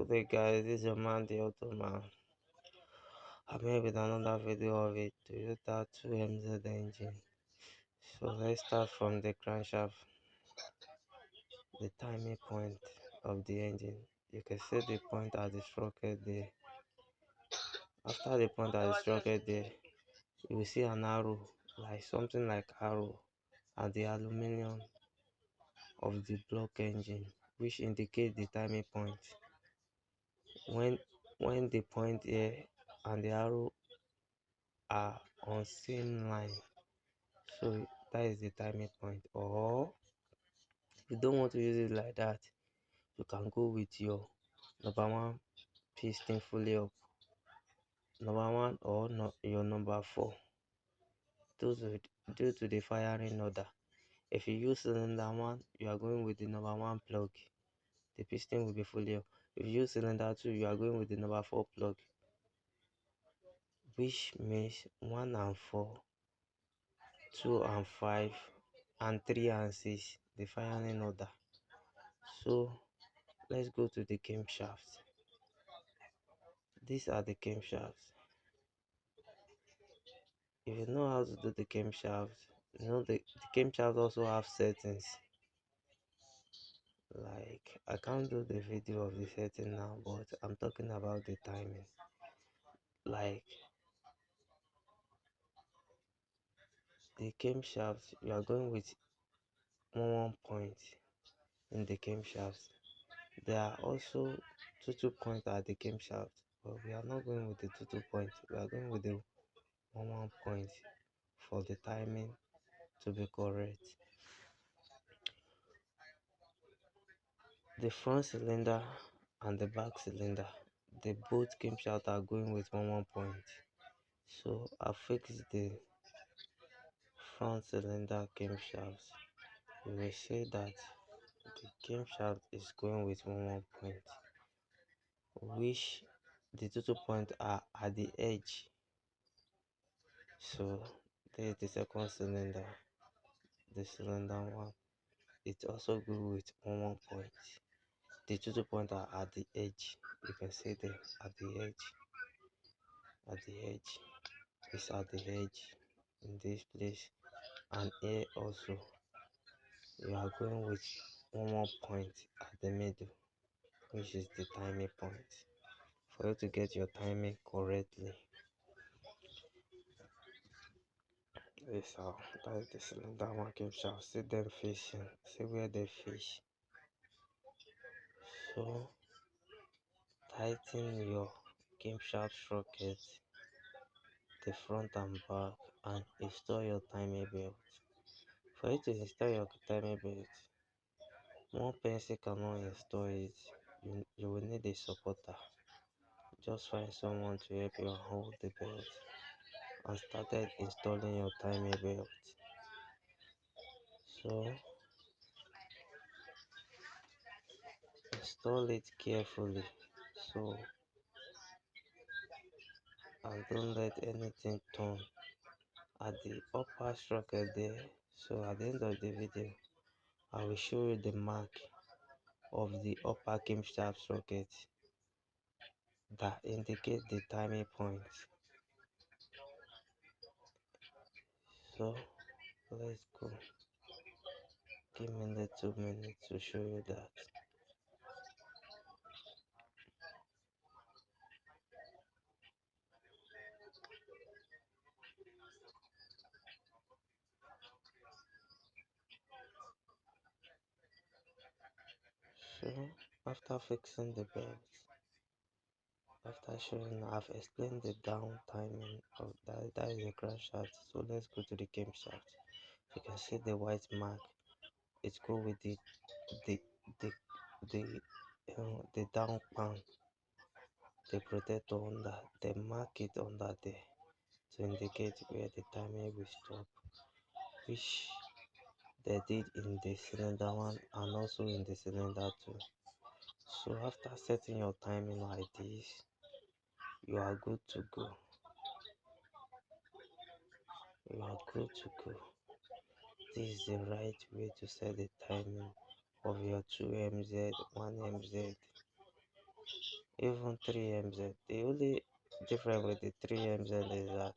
Good day guys, this is your man the Auto Man. I'm here with another video of a Toyota 2MZ engine. So let's start from the crankshaft, the timing point of the engine. You can see the point at the sprocket there. After the point at the sprocket there, you will see an arrow, like something like arrow at the aluminum of the block engine, which indicates the timing point. When the point here and the arrow are on same line, so that is the timing point. Or if you don't want to use it like that, you can go with your number one piston fully up, number one, or no, your number four, due to the firing order. If you use cylinder one, you are going with the number one plug, the piston will be fully up. If you use cylinder two, you are going with the number four plug, which means 1 and 4, 2 and 5, and 3 and 6, the firing order. So let's go to the camshafts. These are the camshafts. If you know how to do the camshafts, you know the camshafts also have settings. Like, I can't do the video of the setting now, but I'm talking about the timing. Like the camshafts, you are going with 1 point in the camshafts. There are also 2 points at the camshaft, but we are not going with the 2 points. We are going with the 1 point for the timing to be correct. The front cylinder and the back cylinder, the both camshaft are going with 1 point. So I fixed the front cylinder camshaft. You will see that the camshaft is going with 1 point, which the 2 points are at the edge. So there is the second cylinder, the cylinder one. It also grew with 1 point. The 2 points are at the edge. You can see them at the edge. At the edge. It's at the edge in this place. And here also, you are going with 1 point at the middle, which is the timing point. For you to get your timing correctly. This how that is the cylinder one camshaft. See them facing. See where they fish. So tighten your camshaft sprocket, the front and back, and install your timing belt. For you to install your timing belt, one pencil cannot install it. You will need a supporter. Just find someone to help you hold the belt and started installing your timing belt. So install it carefully, so and don't let anything turn at the upper sprocket there. So at the end of the video, I will show you the mark of the upper camshaft socket that indicate the timing point. So let's go. Give me the 2 minutes to show you that. So after fixing the belt, after showing, I've explained the down timing of that is the crankshaft. So let's go to the camshaft. You can see the white mark. It go with the the the the down pan, the protector under. They mark it under there to indicate where the timing will stop, which they did in the cylinder one and also in the cylinder two. So after setting your timing like this, you are good to go. You are good to go. This is the right way to set the timing of your 2MZ, 1MZ. even 3MZ. The only difference with the 3MZ is that